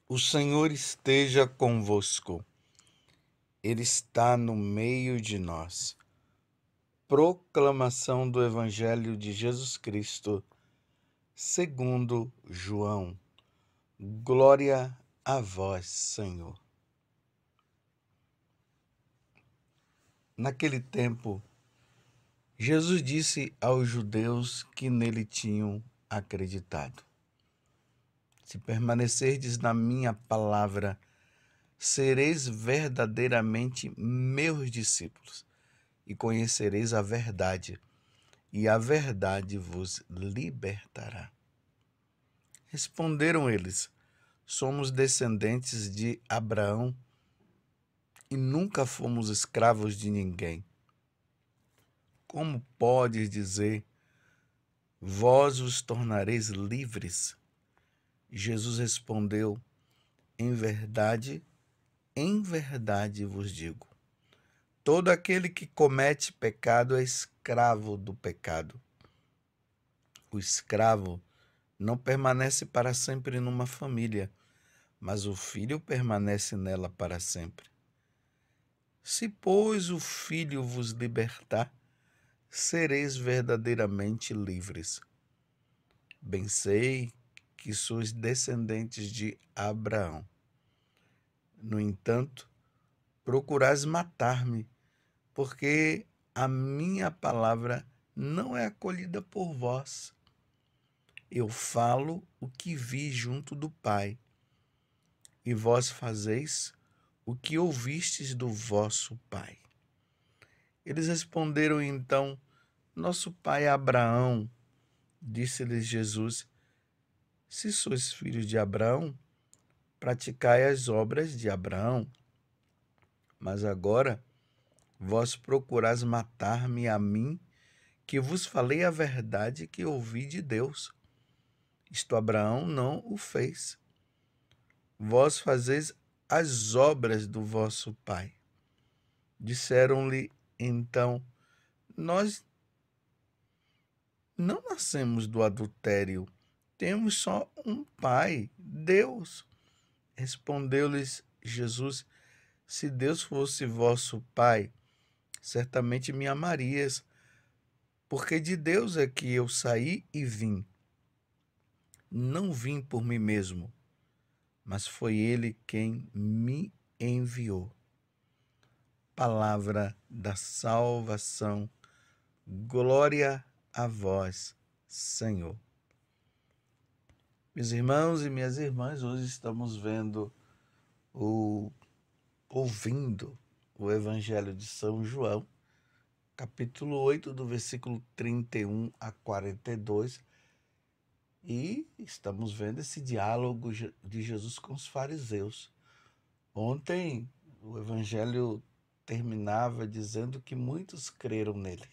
O Senhor esteja convosco, Ele está no meio de nós. Proclamação do Evangelho de Jesus Cristo, segundo João. Glória a vós, Senhor. Naquele tempo, Jesus disse aos judeus que nele tinham acreditado: Se permanecerdes na minha palavra, sereis verdadeiramente meus discípulos e conhecereis a verdade, e a verdade vos libertará. Responderam eles: Somos descendentes de Abraão e nunca fomos escravos de ninguém. Como podes dizer, vós os tornareis livres? Jesus respondeu: em verdade vos digo, todo aquele que comete pecado é escravo do pecado. O escravo não permanece para sempre numa família, mas o filho permanece nela para sempre. Se, pois, o filho vos libertar, sereis verdadeiramente livres. Bem sei que sois descendentes de Abraão. No entanto, procurais matar-me, porque a minha palavra não é acolhida por vós. Eu falo o que vi junto do Pai, e vós fazeis o que ouvistes do vosso pai. Eles responderam então: Nosso pai Abraão. Disse-lhes Jesus: Se sois filhos de Abraão, praticai as obras de Abraão. Mas agora vós procurais matar-me a mim, que vos falei a verdade que ouvi de Deus. Isto Abraão não o fez. Vós fazeis as obras do vosso pai. Disseram-lhe então: Nós não nascemos do adultério, temos só um pai, Deus. Respondeu-lhes Jesus: Se Deus fosse vosso pai, certamente me amarias, porque de Deus é que eu saí e vim. Não vim por mim mesmo, mas foi Ele quem me enviou. Palavra da salvação. Glória a vós, Senhor. Meus irmãos e minhas irmãs, hoje estamos ouvindo o Evangelho de São João, capítulo 8, do versículo 31 a 42, e estamos vendo esse diálogo de Jesus com os fariseus. Ontem, o Evangelho terminava dizendo que muitos creram nele.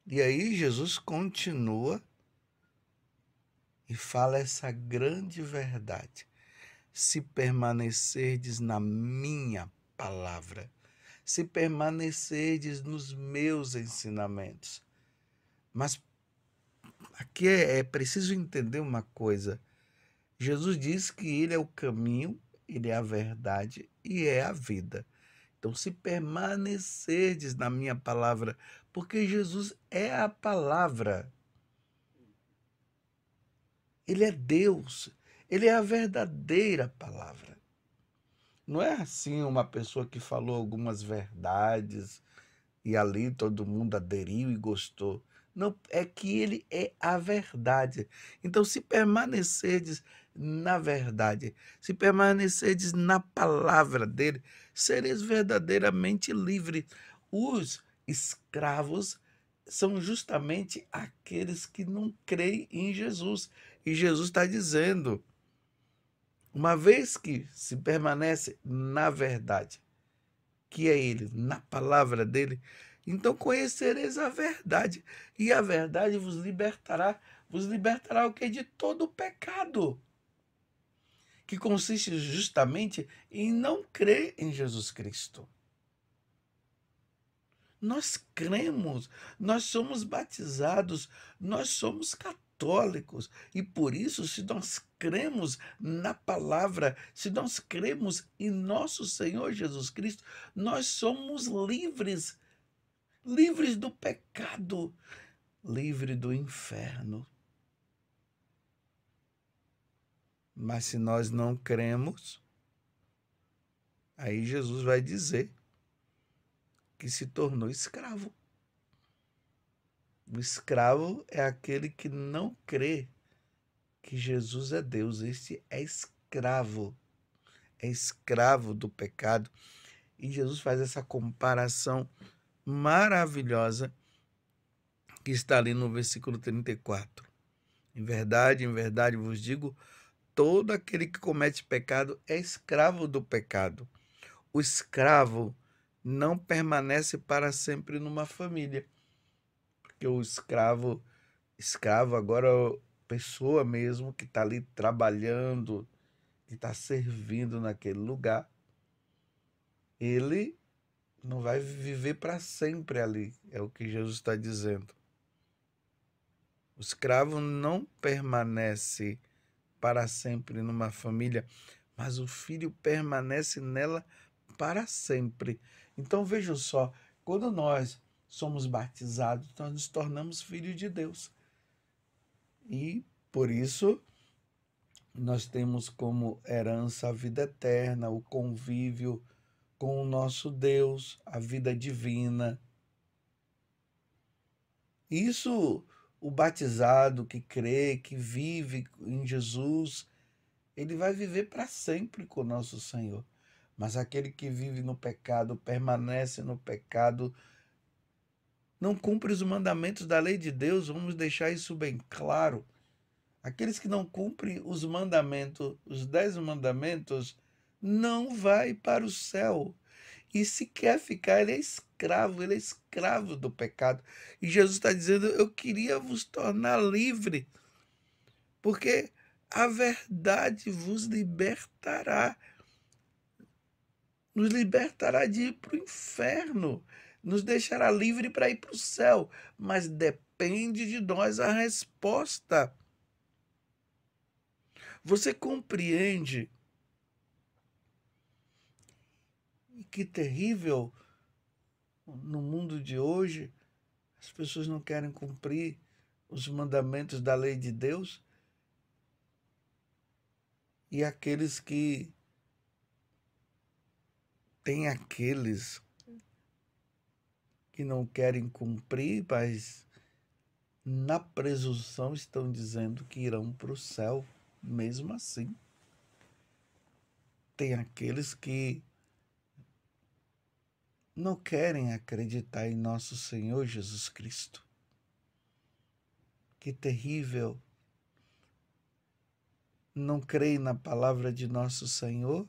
E aí Jesus continua e fala essa grande verdade: se permanecerdes na minha palavra, se permanecerdes nos meus ensinamentos. Mas aqui é preciso entender uma coisa. Jesus diz que ele é o caminho, ele é a verdade e é a vida. Então, se permanecerdes na minha palavra, porque Jesus é a palavra. Ele é Deus, ele é a verdadeira palavra. Não é assim uma pessoa que falou algumas verdades e ali todo mundo aderiu e gostou. Não, é que ele é a verdade. Então, se permanecerdes na verdade, se permanecerdes na palavra dele, sereis verdadeiramente livres. Os escravos são justamente aqueles que não creem em Jesus. E Jesus está dizendo: uma vez que se permanece na verdade, que é ele, na palavra dele, então conhecereis a verdade, e a verdade vos libertará. Vos libertará o que? De todo o pecado, que consiste justamente em não crer em Jesus Cristo. Nós cremos, nós somos batizados, nós somos católicos. católicos. E por isso, se nós cremos na palavra, se nós cremos em nosso Senhor Jesus Cristo, nós somos livres, livres do pecado, livres do inferno. Mas se nós não cremos, aí Jesus vai dizer que se tornou escravo. O escravo é aquele que não crê que Jesus é Deus. Este é escravo do pecado. E Jesus faz essa comparação maravilhosa que está ali no versículo 34. Em verdade vos digo, todo aquele que comete pecado é escravo do pecado. O escravo não permanece para sempre numa família. Porque o escravo agora é pessoa mesmo que está ali trabalhando, que está servindo naquele lugar, ele não vai viver para sempre ali, é o que Jesus está dizendo. O escravo não permanece para sempre numa família, mas o filho permanece nela para sempre. Então vejam só, quando nós somos batizados, nós nos tornamos filhos de Deus. E por isso nós temos como herança a vida eterna, o convívio com o nosso Deus, a vida divina. Isso, o batizado que crê, que vive em Jesus, ele vai viver para sempre com o nosso Senhor. Mas aquele que vive no pecado, permanece no pecado, não cumpre os mandamentos da lei de Deus, vamos deixar isso bem claro. Aqueles que não cumprem os mandamentos, os 10 mandamentos, não vai para o céu. E se quer ficar, ele é escravo do pecado. E Jesus está dizendo, eu queria vos tornar livre, porque a verdade vos libertará. Nos libertará de ir para o inferno, nos deixará livre para ir para o céu. Mas depende de nós a resposta. Você compreende que terrível no mundo de hoje as pessoas não querem cumprir os mandamentos da lei de Deus? E aqueles que tem aqueles que não querem cumprir, mas na presunção estão dizendo que irão para o céu mesmo assim. Tem aqueles que não querem acreditar em nosso Senhor Jesus Cristo. Que terrível! Não creem na palavra de nosso Senhor,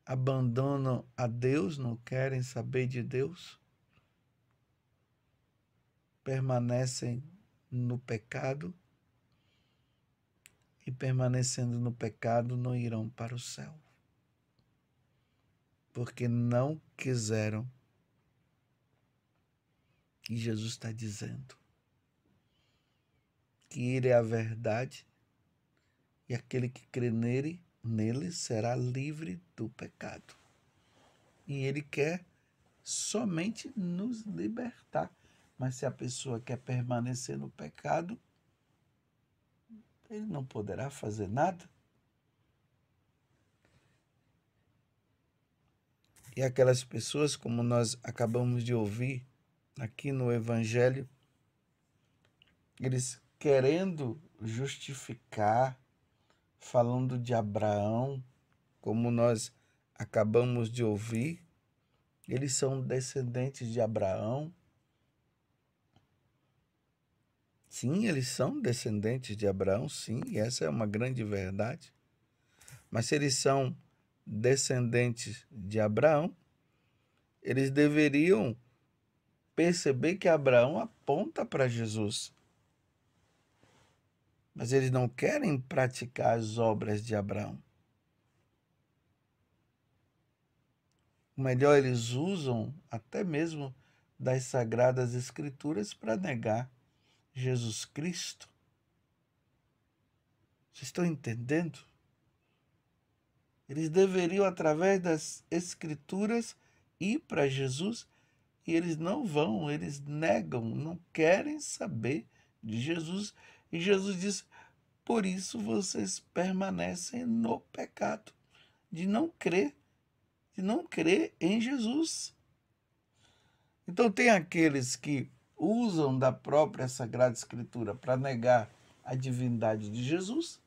abandonam a Deus, não querem saber de Deus, permanecem no pecado e, permanecendo no pecado, não irão para o céu, porque não quiseram. E Jesus está dizendo que Ele é a verdade e aquele que crê nele será livre do pecado. E Ele quer somente nos libertar. Mas se a pessoa quer permanecer no pecado, ele não poderá fazer nada. E aquelas pessoas, como nós acabamos de ouvir aqui no Evangelho, eles querendo justificar, falando de Abraão, como nós acabamos de ouvir, eles são descendentes de Abraão. Sim, eles são descendentes de Abraão, sim, e essa é uma grande verdade. Mas se eles são descendentes de Abraão, eles deveriam perceber que Abraão aponta para Jesus. Mas eles não querem praticar as obras de Abraão. O melhor, eles usam até mesmo das Sagradas Escrituras para negar Jesus Cristo. Vocês estão entendendo? Eles deveriam, através das Escrituras, ir para Jesus e eles não vão, eles negam, não querem saber de Jesus. E Jesus diz: por isso vocês permanecem no pecado, de não crer em Jesus. Então, tem aqueles que usam da própria Sagrada Escritura para negar a divindade de Jesus,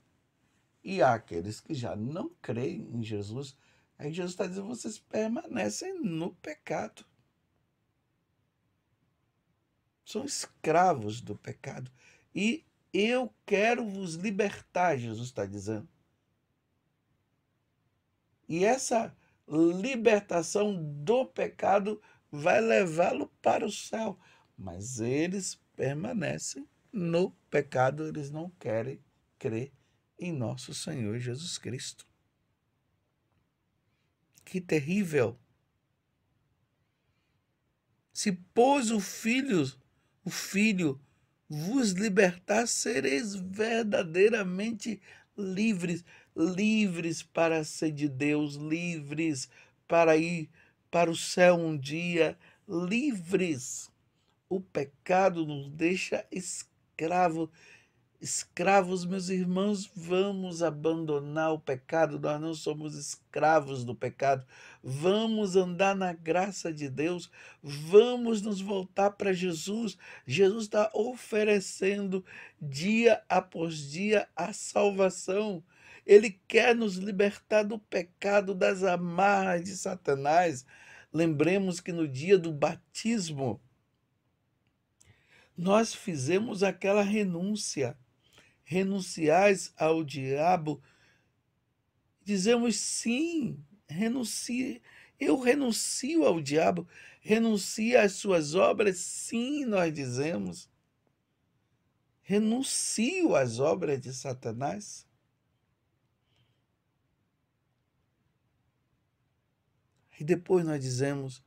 e há aqueles que já não creem em Jesus. Aí Jesus está dizendo: vocês permanecem no pecado. São escravos do pecado. E eu quero vos libertar, Jesus está dizendo. E essa libertação do pecado vai levá-lo para o céu. Mas eles permanecem no pecado, eles não querem crer em nosso Senhor Jesus Cristo. Que terrível! Se pois o Filho vos libertar, sereis verdadeiramente livres, livres para ser de Deus, livres para ir para o céu um dia, livres. O pecado nos deixa escravos, meus irmãos. Vamos abandonar o pecado, nós não somos escravos do pecado. Vamos andar na graça de Deus, vamos nos voltar para Jesus. Jesus está oferecendo dia após dia a salvação. Ele quer nos libertar do pecado, das amarras de Satanás. Lembremos que no dia do batismo, nós fizemos aquela renúncia. Renunciais ao diabo, dizemos sim, eu renuncio ao diabo, renuncio às suas obras, sim, nós dizemos. Renuncio às obras de Satanás. E depois nós dizemos: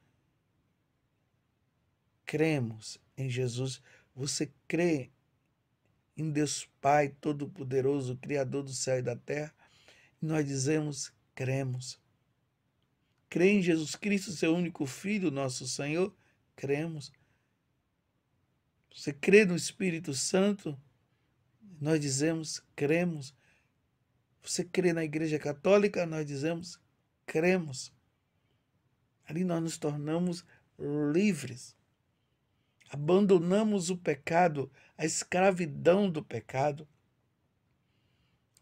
cremos em Jesus. Você crê em Deus Pai Todo-Poderoso, Criador do céu e da terra? E nós dizemos: cremos. Crê em Jesus Cristo, seu único Filho, nosso Senhor? Cremos. Você crê no Espírito Santo? Nós dizemos: cremos. Você crê na Igreja Católica? Nós dizemos: cremos. Ali nós nos tornamos livres. Abandonamos o pecado, a escravidão do pecado,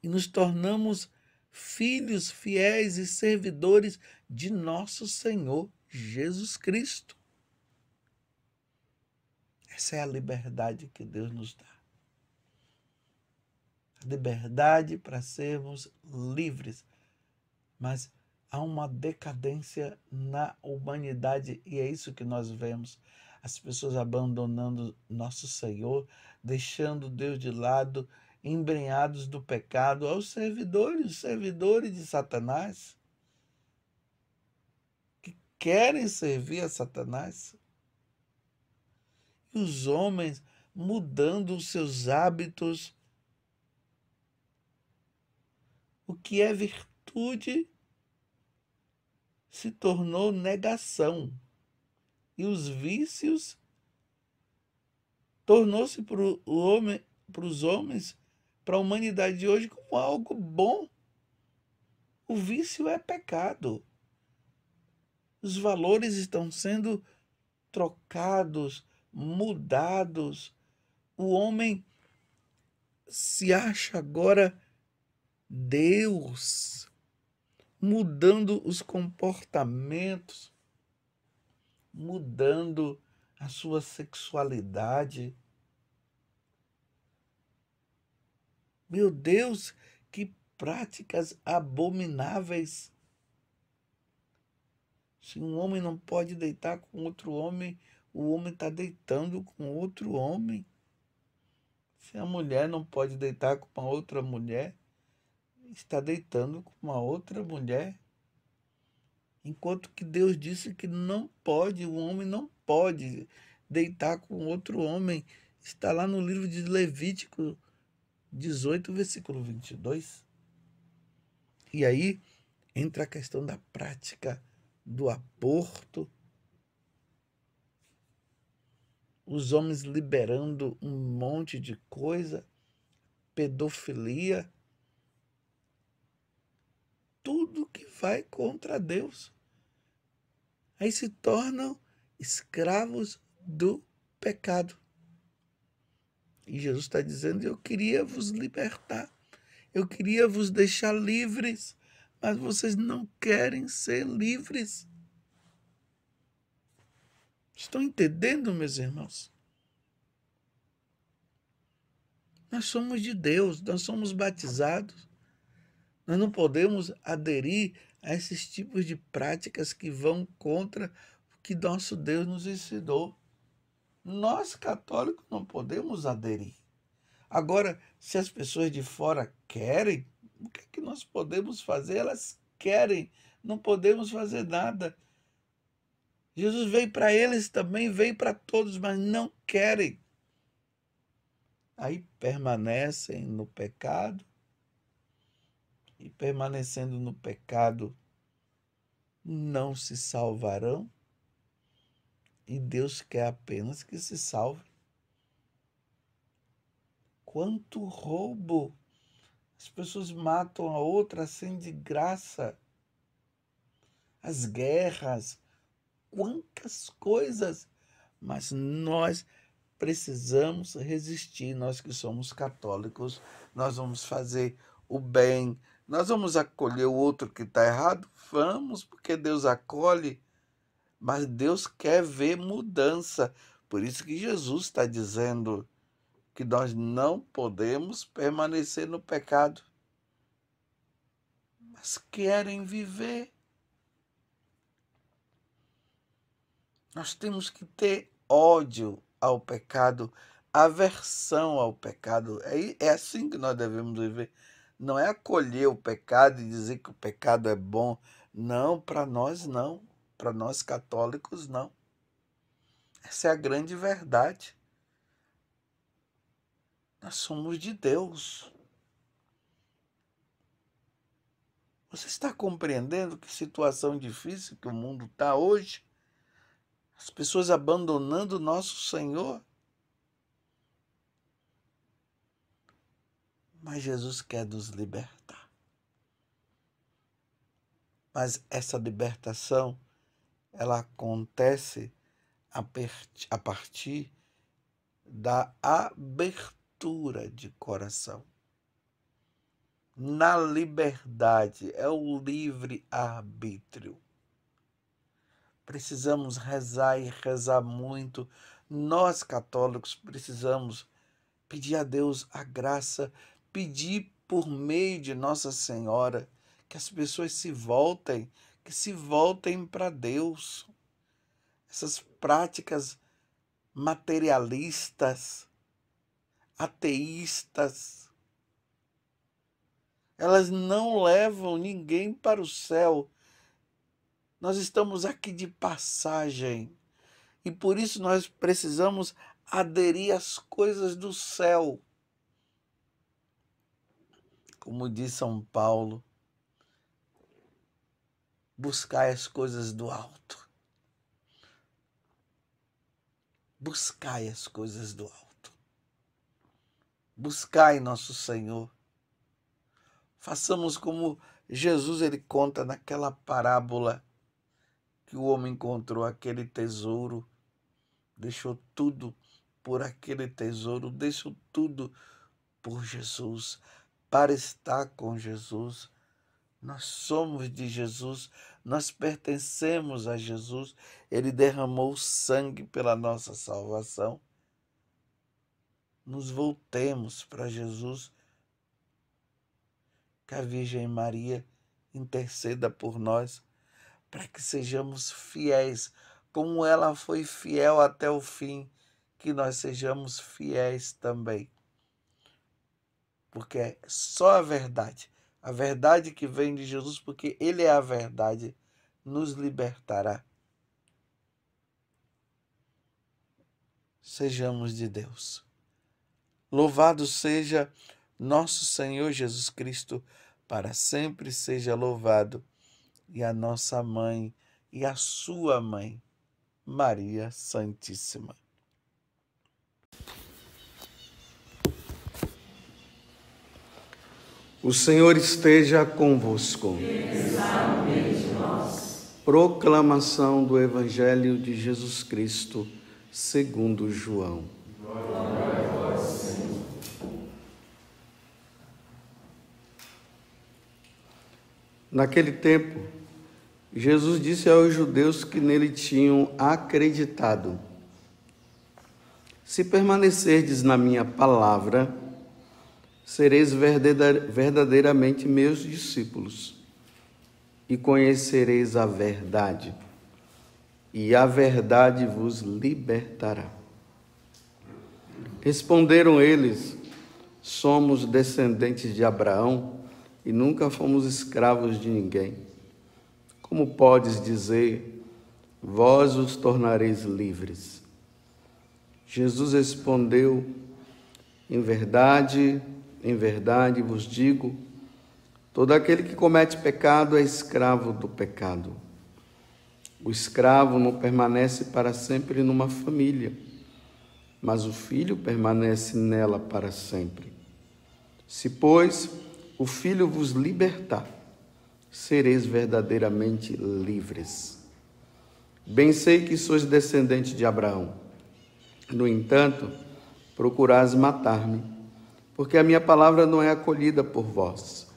e nos tornamos filhos fiéis e servidores de nosso Senhor Jesus Cristo. Essa é a liberdade que Deus nos dá. A liberdade para sermos livres. Mas há uma decadência na humanidade e é isso que nós vemos. As pessoas abandonando nosso Senhor, deixando Deus de lado, embrenhados do pecado, aos os servidores de Satanás, que querem servir a Satanás. E os homens mudando os seus hábitos. O que é virtude se tornou negação. E os vícios tornou-se para os homens, para a humanidade de hoje, como algo bom. O vício é pecado. Os valores estão sendo trocados, mudados. O homem se acha agora Deus, mudando os comportamentos, mudando a sua sexualidade. Meu Deus, que práticas abomináveis! Se um homem não pode deitar com outro homem, o homem está deitando com outro homem. Se a mulher não pode deitar com uma outra mulher, está deitando com uma outra mulher. Enquanto que Deus disse que não pode, o homem não pode deitar com outro homem. está lá no livro de Levítico 18, versículo 22. E aí entra a questão da prática do aborto, os homens liberando um monte de coisa, pedofilia, tudo que vai contra Deus. Aí se tornam escravos do pecado. E Jesus está dizendo: eu queria vos libertar, eu queria vos deixar livres, mas vocês não querem ser livres. Estão entendendo, meus irmãos? Nós somos de Deus, nós somos batizados. Nós não podemos aderir a esses tipos de práticas que vão contra o que nosso Deus nos ensinou. Nós, católicos, não podemos aderir. Agora, se as pessoas de fora querem, o que é que nós podemos fazer? Elas querem, não podemos fazer nada. Jesus veio para eles também, veio para todos, mas não querem. Aí permanecem no pecado, e permanecendo no pecado, não se salvarão, e Deus quer apenas que se salve. Quanto roubo! As pessoas matam a outra assim de graça. As guerras, quantas coisas! Mas nós precisamos resistir, nós que somos católicos, nós vamos fazer o bem, nós vamos acolher o outro que está errado? Vamos, porque Deus acolhe, mas Deus quer ver mudança. Por isso que Jesus está dizendo que nós não podemos permanecer no pecado, mas querem viver. Nós temos que ter ódio ao pecado, aversão ao pecado. É assim que nós devemos viver. Não é acolher o pecado e dizer que o pecado é bom. Não, para nós não. Para nós católicos, não. Essa é a grande verdade. Nós somos de Deus. Você está compreendendo que situação difícil que o mundo está hoje? As pessoas abandonando o nosso Senhor. Mas Jesus quer nos libertar. Mas essa libertação, ela acontece a partir da abertura de coração. Na liberdade, é o livre-arbítrio. Precisamos rezar e rezar muito. Nós, católicos, precisamos pedir a Deus a graça, pedir por meio de Nossa Senhora que as pessoas se voltem, que se voltem para Deus. Essas práticas materialistas, ateístas, elas não levam ninguém para o céu. Nós estamos aqui de passagem e por isso nós precisamos aderir às coisas do céu. Como diz São Paulo, buscai as coisas do alto. Buscai as coisas do alto. Buscai nosso Senhor. Façamos como Jesus ele conta naquela parábola que o homem encontrou aquele tesouro, deixou tudo por aquele tesouro, deixou tudo por Jesus, para estar com Jesus. Nós somos de Jesus, nós pertencemos a Jesus, ele derramou sangue pela nossa salvação. Nos voltemos para Jesus, que a Virgem Maria interceda por nós, para que sejamos fiéis, como ela foi fiel até o fim, que nós sejamos fiéis também. Porque é só a verdade que vem de Jesus, porque ele é a verdade, nos libertará. Sejamos de Deus. Louvado seja nosso Senhor Jesus Cristo, para sempre seja louvado. E a nossa mãe e a sua mãe, Maria Santíssima. O Senhor esteja convosco. Proclamação do Evangelho de Jesus Cristo, segundo João. Glória a vós, Senhor. Naquele tempo, Jesus disse aos judeus que nele tinham acreditado: se permanecerdes na minha palavra, sereis verdadeiramente meus discípulos, e conhecereis a verdade, e a verdade vos libertará. Responderam eles: somos descendentes de Abraão e nunca fomos escravos de ninguém. Como podes dizer, vós os tornareis livres? Jesus respondeu: em verdade vos digo, todo aquele que comete pecado é escravo do pecado. O escravo não permanece para sempre numa família, mas o filho permanece nela para sempre. Se, pois, o Filho vos libertar, sereis verdadeiramente livres. Bem sei que sois descendentes de Abraão. No entanto, procurais matar-me, porque a minha palavra não é acolhida por vós.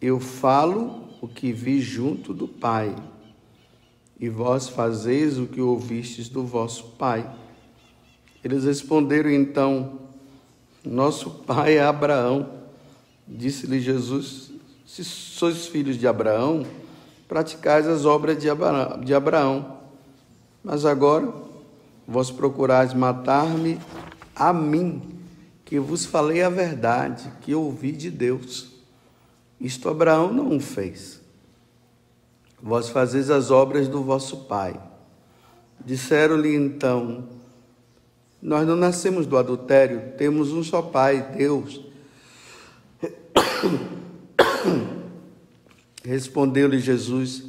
Eu falo o que vi junto do Pai, e vós fazeis o que ouvistes do vosso pai. Eles responderam então: nosso pai é Abraão. Disse-lhe Jesus: se sois filhos de Abraão, praticais as obras de Abraão. Mas agora vós procurais matar-me a mim, que vos falei a verdade, que ouvi de Deus. Isto Abraão não o fez. Vós fazeis as obras do vosso pai. Disseram-lhe então: nós não nascemos do adultério, temos um só pai, Deus. Respondeu-lhe Jesus: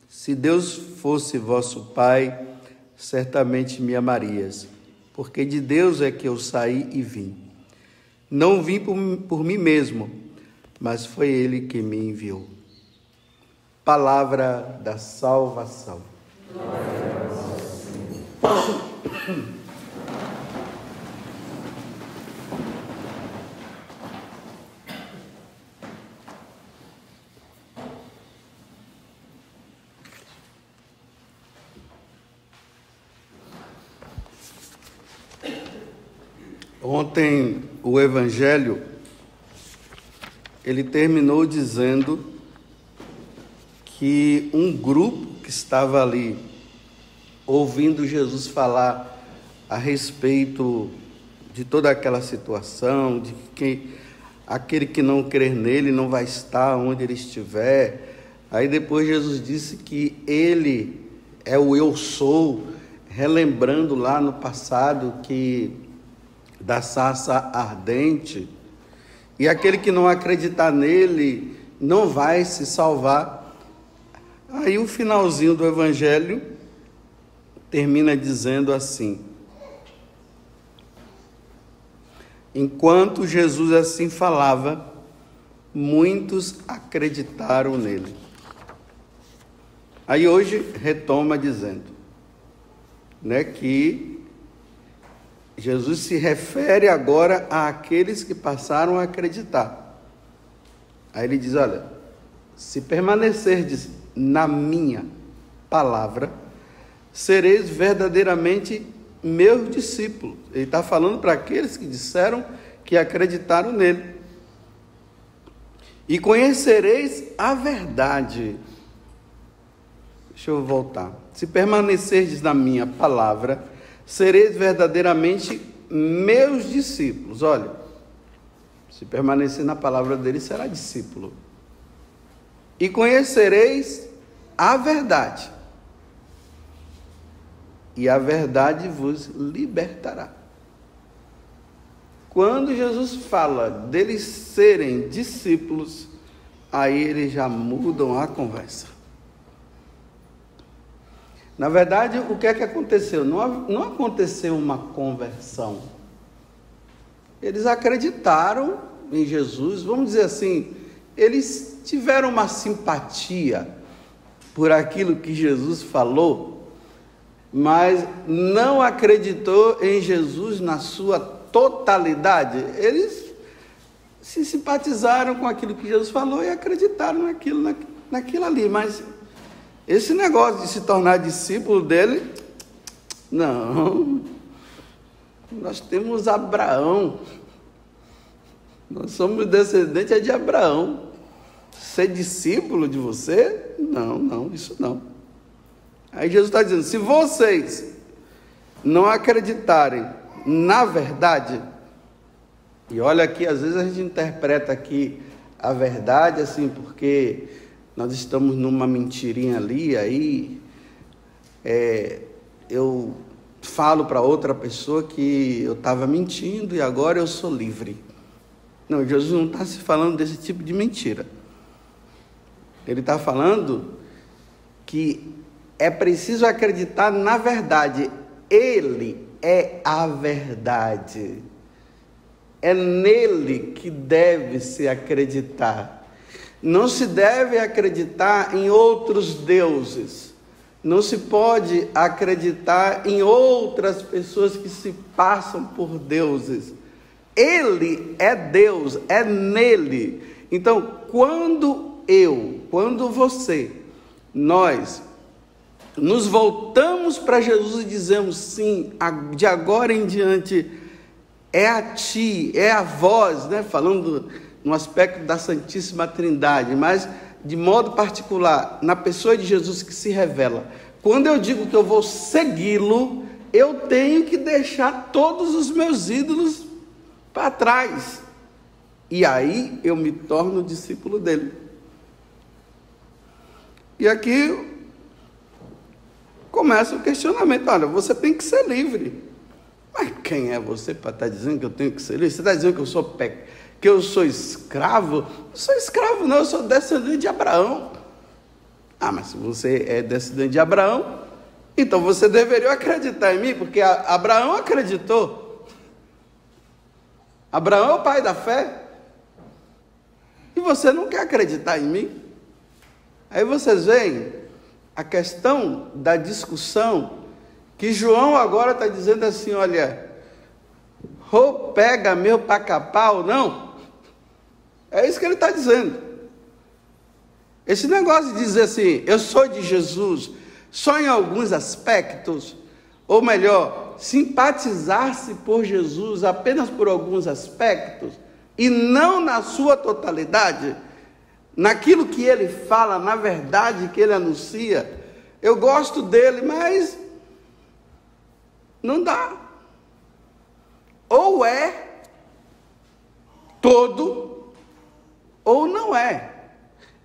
se Deus fosse vosso pai, certamente me amarias, porque de Deus é que eu saí e vim. Não vim por mim mesmo, mas foi Ele que me enviou. Palavra da salvação. Glória a vós, Senhor. Ontem o Evangelho, ele terminou dizendo que um grupo que estava ali ouvindo Jesus falar a respeito de toda aquela situação, de que aquele que não crer nele não vai estar onde ele estiver. Aí depois Jesus disse que ele é o eu sou, relembrando lá no passado que da sarça ardente, e aquele que não acreditar nele não vai se salvar. Aí o finalzinho do Evangelho termina dizendo assim: enquanto Jesus assim falava, muitos acreditaram nele. Aí hoje retoma dizendo, que Jesus se refere agora àqueles que passaram a acreditar. Aí ele diz: olha, se permanecerdes na minha palavra, sereis verdadeiramente meus discípulos. Ele está falando para aqueles que disseram que acreditaram nele. E conhecereis a verdade. Deixa eu voltar. Se permanecerdes na minha palavra, sereis verdadeiramente meus discípulos. Olha, se permanecer na palavra dele, será discípulo. E conhecereis a verdade. E a verdade vos libertará. quando Jesus fala deles serem discípulos, aí eles já mudam a conversa. Na verdade, o que é que aconteceu? Não aconteceu uma conversão. Eles acreditaram em Jesus, vamos dizer assim, eles tiveram uma simpatia por aquilo que Jesus falou, mas não acreditou em Jesus na sua totalidade. Eles se simpatizaram com aquilo que Jesus falou e acreditaram naquilo ali, mas esse negócio de se tornar discípulo dele, não. Nós temos Abraão, nós somos descendentes de Abraão. Ser discípulo de você? Não, isso não. Aí Jesus está dizendo, se vocês não acreditarem na verdade, e olha aqui, às vezes a gente interpreta aqui a verdade assim, porque nós estamos numa mentirinha ali, aí eu falo para outra pessoa que eu estava mentindo e agora eu sou livre. Não, Jesus não está se falando desse tipo de mentira. Ele está falando que é preciso acreditar na verdade. Ele é a verdade. É nele que deve-se acreditar. Não se deve acreditar em outros deuses. Não se pode acreditar em outras pessoas que se passam por deuses. Ele é Deus, é nele. Então, quando você, nós nos voltamos para Jesus e dizemos sim, de agora em diante, é a ti, é a vós, né? Falando no aspecto da Santíssima Trindade, mas de modo particular, na pessoa de Jesus que se revela. Quando eu digo que eu vou segui-lo, eu tenho que deixar todos os meus ídolos para trás. E aí eu me torno discípulo dele. E aqui começa o questionamento. Olha, você tem que ser livre. Mas quem é você para estar dizendo que eu tenho que ser livre? Você está dizendo que eu sou escravo? Não sou escravo não, eu sou descendente de Abraão. Ah, mas se você é descendente de Abraão, então você deveria acreditar em mim, porque Abraão acreditou. Abraão é o pai da fé. E você não quer acreditar em mim? Aí vocês veem a questão da discussão, que João agora está dizendo assim, olha, ou pega meu pacapá ou não. É isso que ele está dizendo. Esse negócio de dizer assim, eu sou de Jesus, só em alguns aspectos, ou melhor, simpatizar-se por Jesus apenas por alguns aspectos, e não na sua totalidade, naquilo que ele fala, na verdade que ele anuncia. Eu gosto dele, mas não dá. Ou é todo, ou não é.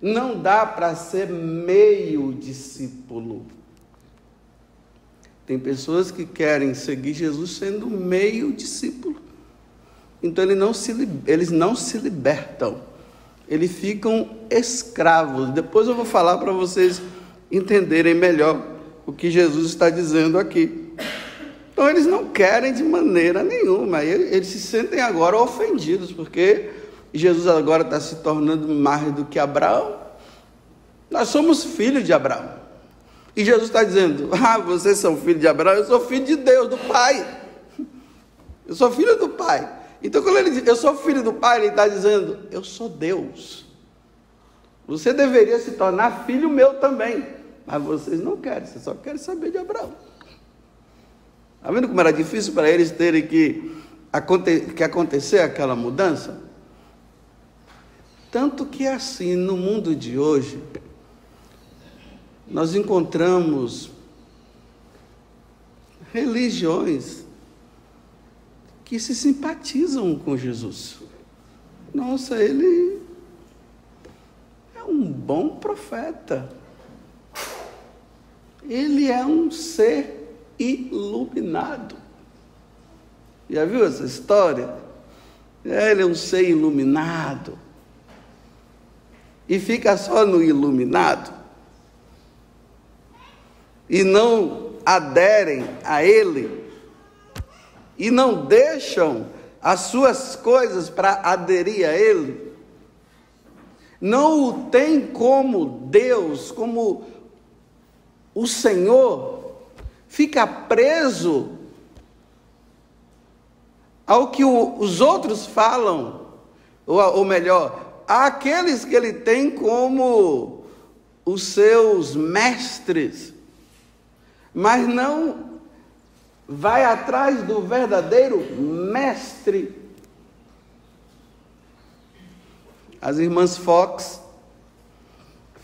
Não dá para ser meio discípulo. Tem pessoas que querem seguir Jesus sendo meio discípulo. Então eles não se libertam. Eles ficam escravos. Depois eu vou falar para vocês entenderem melhor o que Jesus está dizendo aqui. Então eles não querem de maneira nenhuma. Eles se sentem agora ofendidos, porque Jesus agora está se tornando mais do que Abraão. Nós somos filhos de Abraão. E Jesus está dizendo, vocês são filhos de Abraão, eu sou filho de Deus, do Pai. Eu sou filho do Pai. Então quando ele diz, eu sou filho do Pai, ele está dizendo, eu sou Deus. Você deveria se tornar filho meu também. Mas vocês não querem, vocês só querem saber de Abraão. Está vendo como era difícil para eles terem que acontecer aquela mudança? Tanto que assim, no mundo de hoje, nós encontramos religiões que se simpatizam com Jesus. Nossa, ele é um bom profeta. Ele é um ser iluminado. Já viu essa história? Ele é um ser iluminado. E fica só no iluminado. E não aderem a ele. E não deixam as suas coisas para aderir a ele. Não o tem como Deus, como o Senhor. Fica preso ao que os outros falam, ou melhor, àqueles que ele tem como os seus mestres, mas não vai atrás do verdadeiro mestre. As irmãs Fox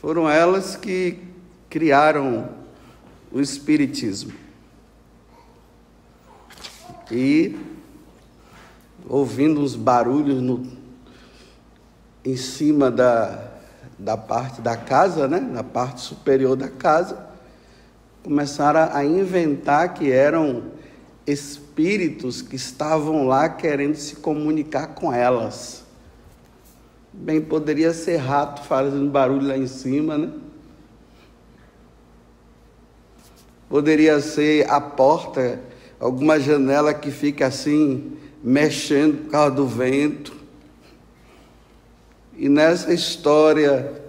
foram elas que criaram o Espiritismo. E ouvindo uns barulhos em cima da parte da casa, né? Na parte superior da casa, começaram a inventar que eram espíritos que estavam lá querendo se comunicar com elas. Bem, poderia ser rato fazendo barulho lá em cima, né? Poderia ser a porta, alguma janela que fica assim, mexendo por causa do vento. E nessa história,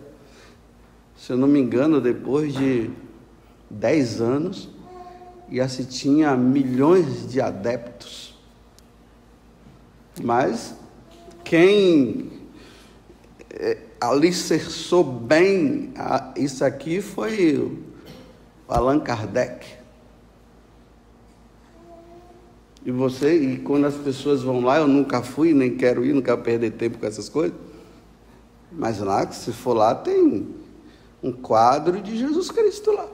se eu não me engano, depois de 10 anos, já se tinha milhões de adeptos. Mas quem alicerçou bem isso aqui foi o Allan Kardec. E quando as pessoas vão lá, eu nunca fui, nem quero ir, não quero perder tempo com essas coisas, mas lá, se for lá, tem um quadro de Jesus Cristo lá.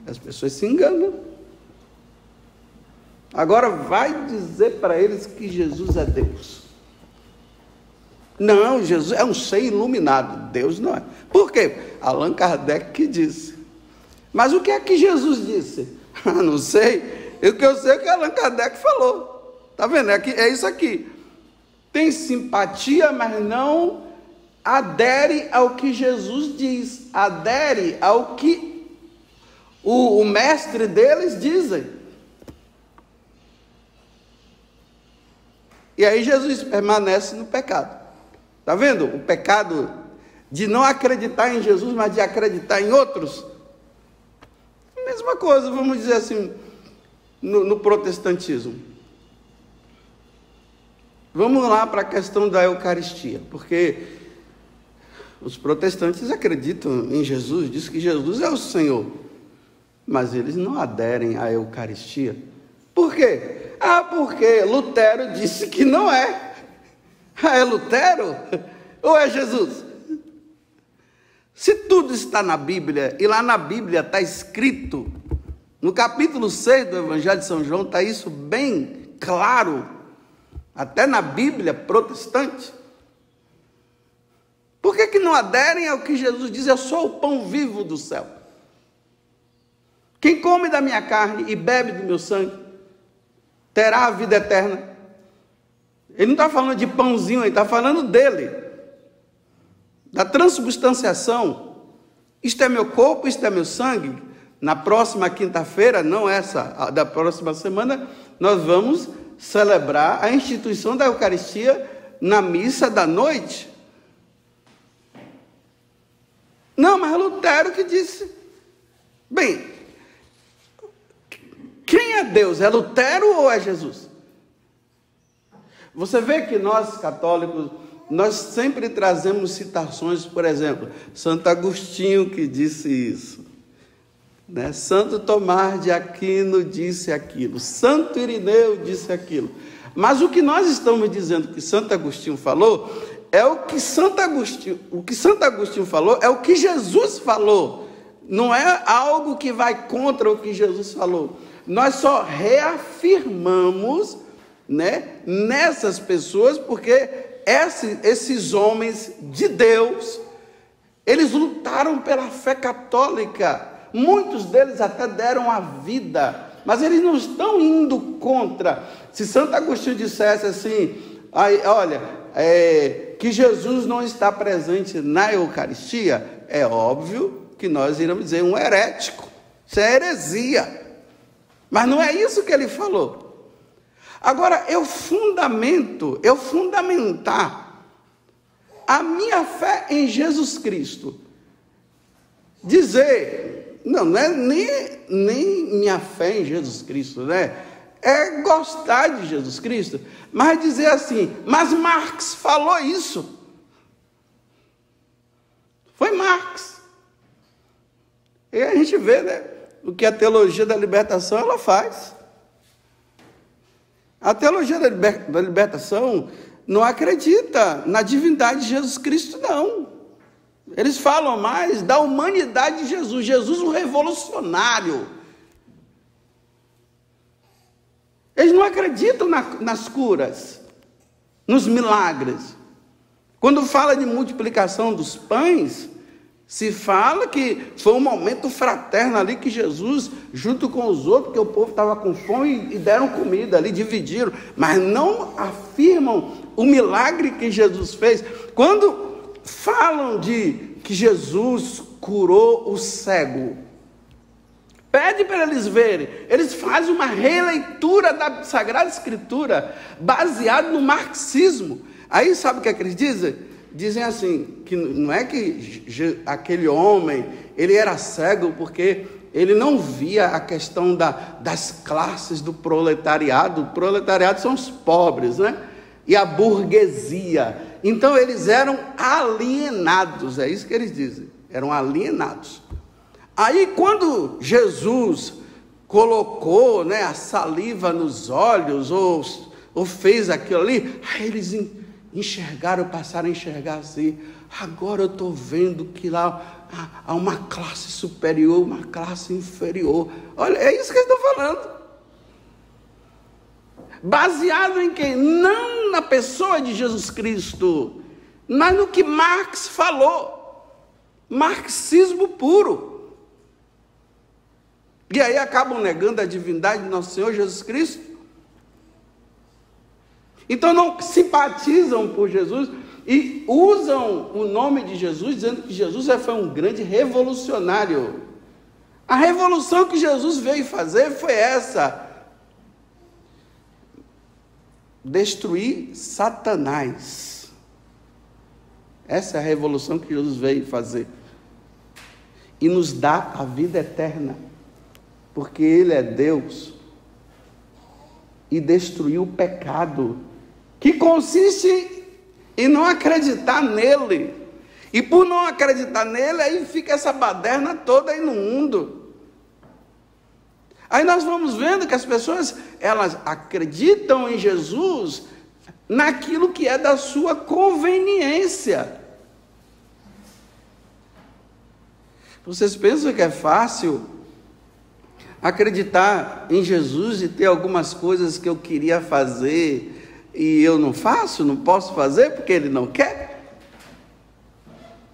As pessoas se enganam. Agora vai dizer para eles que Jesus é Deus. Não, Jesus é um ser iluminado, Deus não é. Por quê? Allan Kardec que disse. Mas o que é que Jesus disse? Não sei. O que eu sei é que Allan Kardec falou. Está vendo? É isso aqui. Tem simpatia, mas não adere ao que Jesus diz. Adere ao que o mestre deles dizem. E aí Jesus permanece no pecado. Está vendo? O pecado de não acreditar em Jesus, mas de acreditar em outros. Mesma coisa, vamos dizer assim, no protestantismo. Vamos lá para a questão da Eucaristia, porque os protestantes acreditam em Jesus, dizem que Jesus é o Senhor, mas eles não aderem à Eucaristia. Por quê? Porque Lutero disse que não é. É Lutero ou é Jesus? Se tudo está na Bíblia, e lá na Bíblia está escrito, no capítulo 6 do Evangelho de São João, está isso bem claro, até na Bíblia protestante. Por que não aderem ao que Jesus diz? Eu sou o pão vivo do céu. Quem come da minha carne e bebe do meu sangue, terá a vida eterna. Ele não está falando de pãozinho, ele está falando dele, da transubstanciação. Isto é meu corpo, isto é meu sangue. Na próxima quinta-feira, não essa, da próxima semana, nós vamos celebrar a instituição da Eucaristia na missa da noite. Não, mas é Lutero que disse. Bem, quem é Deus? É Lutero ou é Jesus? Você vê que nós, católicos, nós sempre trazemos citações, por exemplo, Santo Agostinho que disse isso, né? Santo Tomás de Aquino disse aquilo, Santo Irineu disse aquilo. Mas o que nós estamos dizendo que Santo Agostinho falou, é o que Santo Agostinho falou, é o que Jesus falou. Não é algo que vai contra o que Jesus falou. Nós só reafirmamos, né, nessas pessoas, porque esses homens de Deus, eles lutaram pela fé católica. Muitos deles até deram a vida mas eles não estão indo contra. Se Santo Agostinho dissesse assim, olha, que Jesus não está presente na Eucaristia, é óbvio que nós iremos dizer um herético, isso é heresia, mas não é isso que ele falou. Agora, eu fundamentar a minha fé em Jesus Cristo, dizer, não é nem minha fé em Jesus Cristo, né? É gostar de Jesus Cristo, mas dizer assim, mas Marx falou isso. Foi Marx. E a gente vê, né, o que a teologia da libertação ela faz. A teologia da libertação não acredita na divindade de Jesus Cristo, não. Eles falam mais da humanidade de Jesus. Jesus, o revolucionário. Eles não acreditam nas curas, nos milagres. Quando fala de multiplicação dos pães, se fala que foi um momento fraterno ali que Jesus, junto com os outros, porque o povo estava com fome e deram comida ali, dividiram. Mas não afirmam o milagre que Jesus fez. Quando falam de que Jesus curou o cego, pede para eles verem, eles fazem uma releitura da Sagrada Escritura, baseado no marxismo. Aí sabe o que é que eles dizem? Dizem assim, que não é que aquele homem, ele era cego porque ele não via a questão das classes do proletariado. O proletariado são os pobres, né? E a burguesia. Então eles eram alienados, é isso que eles dizem, eram alienados. Aí quando Jesus colocou, né, a saliva nos olhos, ou fez aquilo ali, aí eles enxergaram, passaram a enxergar assim, agora eu estou vendo que lá há uma classe superior, uma classe inferior. Olha, é isso que eles estão falando. Baseado em quem? Não na pessoa de Jesus Cristo, mas no que Marx falou. Marxismo puro. E aí acabam negando a divindade de nosso Senhor Jesus Cristo. Então não simpatizam por Jesus e usam o nome de Jesus, dizendo que Jesus foi um grande revolucionário. A revolução que Jesus veio fazer foi essa: destruir Satanás. Essa é a revolução que Jesus veio fazer. E nos dá a vida eterna. Porque Ele é Deus. E destruiu o pecado, que consiste em não acreditar nele. E por não acreditar nele, aí fica essa baderna toda aí no mundo. Aí nós vamos vendo que as pessoas, elas acreditam em Jesus naquilo que é da sua conveniência. Vocês pensam que é fácil acreditar em Jesus e ter algumas coisas que eu queria fazer e eu não faço, não posso fazer porque Ele não quer?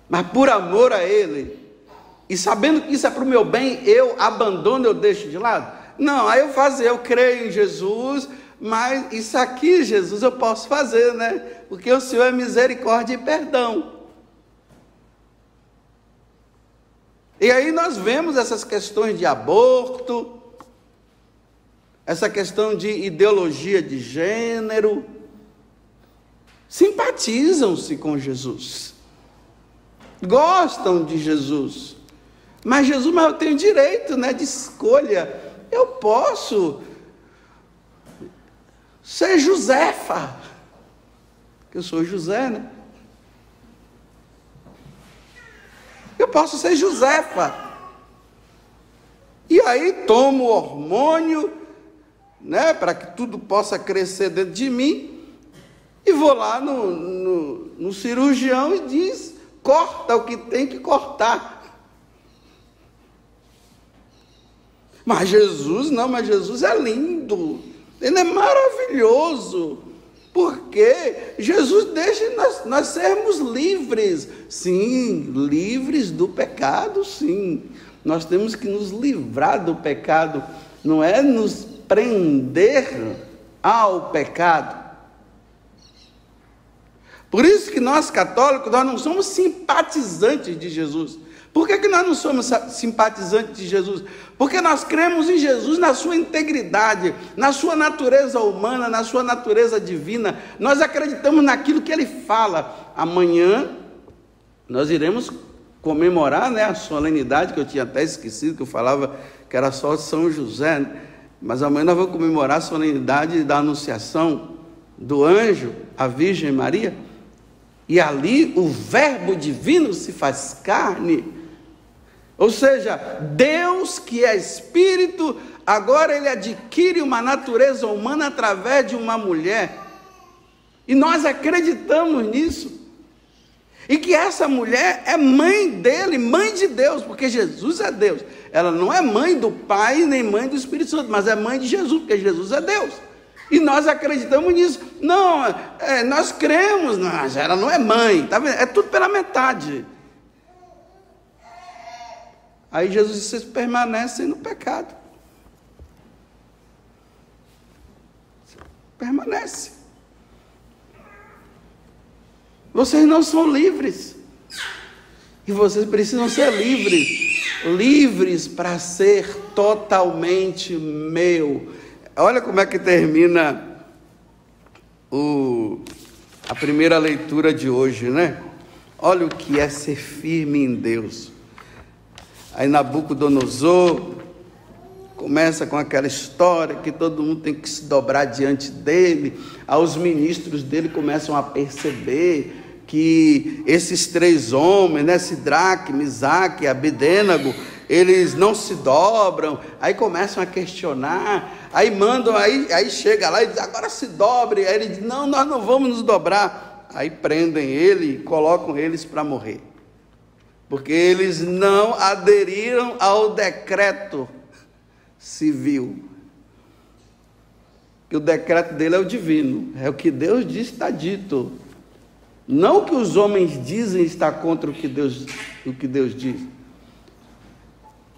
Mas por amor a Ele, e sabendo que isso é para o meu bem, eu abandono, eu deixo de lado? Não, aí eu creio em Jesus, mas isso aqui, Jesus, eu posso fazer, né? Porque o Senhor é misericórdia e perdão. E aí nós vemos essas questões de aborto, essa questão de ideologia de gênero, simpatizam-se com Jesus, gostam de Jesus, mas Jesus, mas eu tenho direito, né, de escolha, eu posso ser Josefa, que eu sou José, né? Eu posso ser Josefa. E aí tomo hormônio, né, para que tudo possa crescer dentro de mim, e vou lá no cirurgião e diz, corta o que tem que cortar. Mas Jesus não, mas Jesus é lindo, Ele é maravilhoso. Porque Jesus deixa nós sermos livres. Sim, livres do pecado, sim. Nós temos que nos livrar do pecado. não é nos prender ao pecado. Por isso que nós católicos, nós não somos simpatizantes de Jesus. Por que nós não somos simpatizantes de Jesus? Porque nós cremos em Jesus na sua integridade, na sua natureza humana, na sua natureza divina. Nós acreditamos naquilo que ele fala. Amanhã nós iremos comemorar, né, a solenidade, que eu tinha até esquecido, que eu falava que era só São José, né? Mas amanhã nós vamos comemorar a solenidade da anunciação do anjo à Virgem Maria. E ali o verbo divino se faz carne. Ou seja, Deus, que é espírito, agora ele adquire uma natureza humana através de uma mulher. E nós acreditamos nisso. E que essa mulher é mãe dele, mãe de Deus, porque Jesus é Deus. Ela não é mãe do Pai, nem mãe do Espírito Santo, mas é mãe de Jesus, porque Jesus é Deus. E nós acreditamos nisso. Não, nós cremos, mas ela não é mãe, tá vendo? É tudo pela metade. Aí Jesus disse: vocês permanecem no pecado. Permanece. Vocês não são livres. E vocês precisam ser livres. Livres para ser totalmente meu. Olha como é que termina a primeira leitura de hoje, né? Olha o que é ser firme em Deus. Aí Nabucodonosor começa com aquela história que todo mundo tem que se dobrar diante dele. Aí os ministros dele começam a perceber que esses três homens, né, Sidraque, Misaque e Abedênego, eles não se dobram. Aí começam a questionar, aí mandam, aí chega lá e diz: agora se dobre. Aí ele diz: não, nós não vamos nos dobrar. Aí prendem ele e colocam eles para morrer, porque eles não aderiram ao decreto civil. Que o decreto dele é o divino, é o que Deus diz, está dito. Não o que os homens dizem está contra o que Deus diz.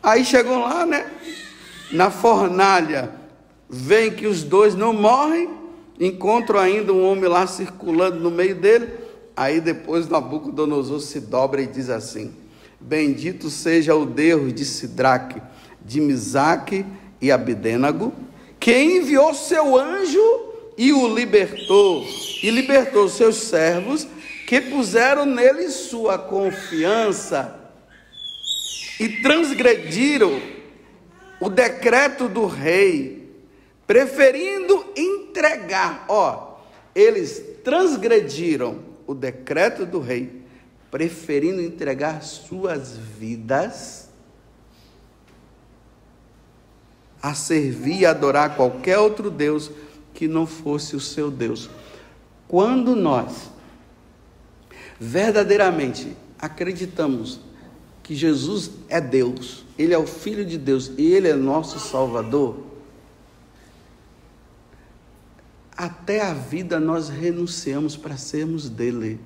Aí chegam lá, né? Na fornalha, veem que os dois não morrem, encontram ainda um homem lá circulando no meio dele. Aí depois Nabucodonosor se dobra e diz assim: bendito seja o Deus de Sidraque, de Misaque e Abedênego, que enviou seu anjo e o libertou, e libertou seus servos, que puseram nele sua confiança e transgrediram o decreto do rei, preferindo entregar. Eles transgrediram o decreto do rei, preferindo entregar suas vidas a servir e adorar qualquer outro Deus que não fosse o seu Deus. Quando nós verdadeiramente acreditamos que Jesus é Deus, Ele é o Filho de Deus e Ele é nosso Salvador, até a vida nós renunciamos para sermos dele.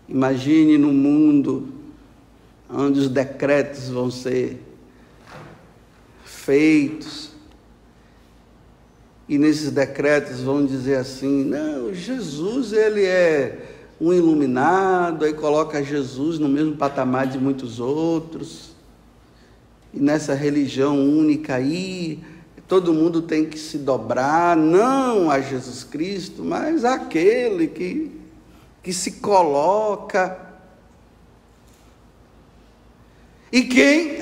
Imagine num mundo onde os decretos vão ser feitos, e nesses decretos vão dizer assim: não, Jesus, ele é um iluminado, aí coloca Jesus no mesmo patamar de muitos outros, e nessa religião única aí, todo mundo tem que se dobrar, não a Jesus Cristo, mas àquele que se coloca. E quem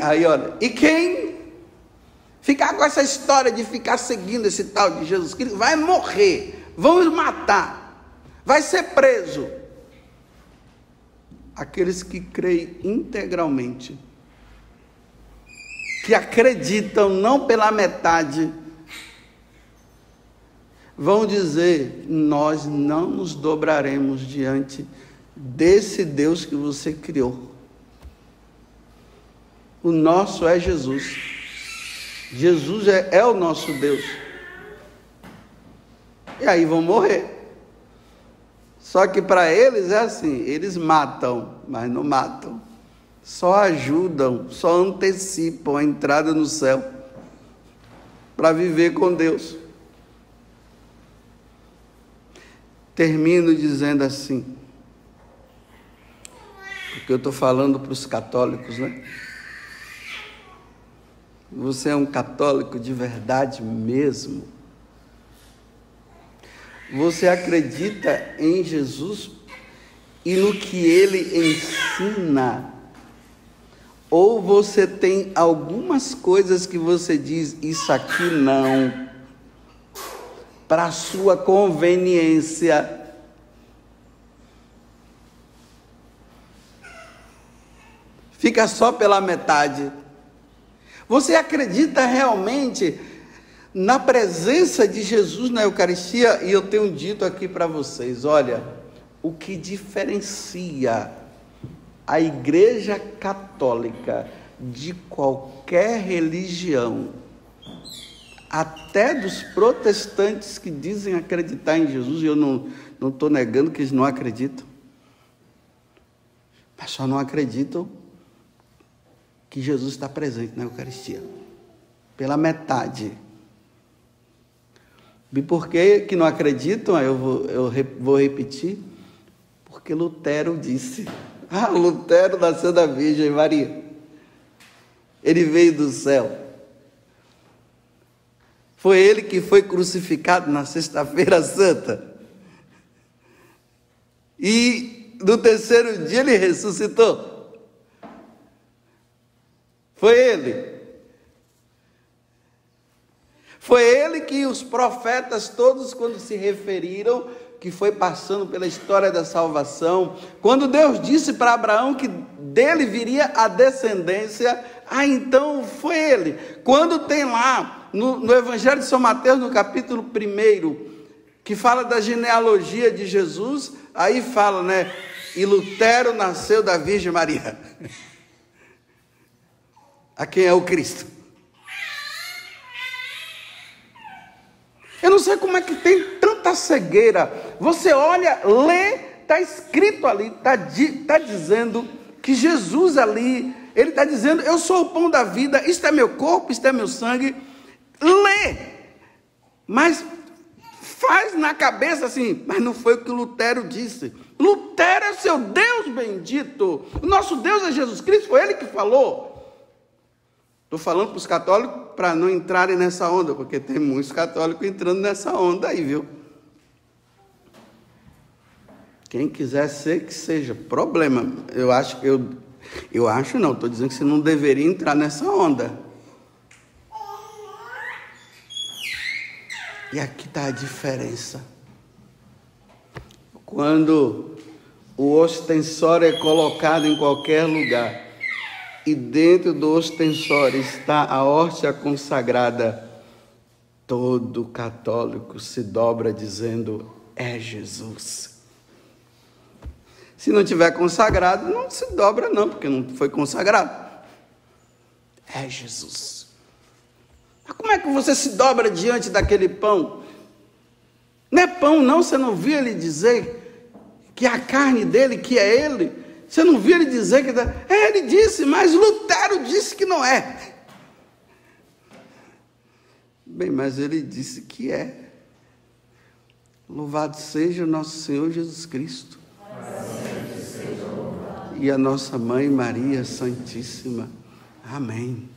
ficar com essa história de ficar seguindo esse tal de Jesus Cristo vai morrer, vão matar, vai ser preso. Aqueles que creem integralmente, que acreditam não pela metade, vão dizer: nós não nos dobraremos diante desse Deus que você criou. O nosso é Jesus. Jesus é o nosso Deus. E aí vão morrer. Só que para eles é assim: eles matam, mas não matam. só ajudam, só antecipam a entrada no céu para viver com Deus. Termino dizendo assim, porque eu estou falando para os católicos, né? Você é um católico de verdade mesmo? Você acredita em Jesus e no que ele ensina? Ou você tem algumas coisas que você diz, isso aqui não, para a sua conveniência? Fica só pela metade. Você acredita realmente na presença de Jesus na Eucaristia? E eu tenho dito aqui para vocês, olha, o que diferencia a Igreja Católica de qualquer religião, até dos protestantes que dizem acreditar em Jesus, e eu não estou negando que eles não acreditam, mas só não acreditam que Jesus está presente na Eucaristia, pela metade. E por que não acreditam? Eu vou repetir, porque Lutero disse. Lutero nasceu da Virgem Maria, ele veio do céu, foi ele que foi crucificado na Sexta-feira Santa, e no terceiro dia ele ressuscitou. Foi ele que os profetas todos, quando se referiram, que foi passando pela história da salvação, quando Deus disse para Abraão que dele viria a descendência, então foi ele. Quando tem lá, no Evangelho de São Mateus, no capítulo 1, que fala da genealogia de Jesus, aí fala, né, e Lutero nasceu da Virgem Maria. A quem é o Cristo? Eu não sei como é que tem tanta cegueira. Você olha, lê, está escrito ali, está dizendo que Jesus ali, ele está dizendo, eu sou o pão da vida, isto é meu corpo, isto é meu sangue. Lê, mas faz na cabeça assim, mas não foi o que Lutero disse. Lutero é seu Deus bendito, o nosso Deus é Jesus Cristo, foi ele que falou. Estou falando para os católicos para não entrarem nessa onda, porque tem muitos católicos entrando nessa onda aí, viu? Quem quiser ser, que seja. Problema. Eu acho não, estou dizendo que você não deveria entrar nessa onda. E aqui está a diferença. Quando o ostensório é colocado em qualquer lugar, e dentro do ostensório está a hóstia consagrada, todo católico se dobra dizendo, é Jesus. Se não tiver consagrado, não se dobra não, porque não foi consagrado. É Jesus. Mas como é que você se dobra diante daquele pão? Não é pão não, você não viu ele dizer que é a carne dele, que é ele? Você não viu ele dizer que... ele disse, mas Lutero disse que não é. Bem, mas ele disse que é. Louvado seja nosso Senhor Jesus Cristo. E a nossa Mãe Maria Santíssima. Amém.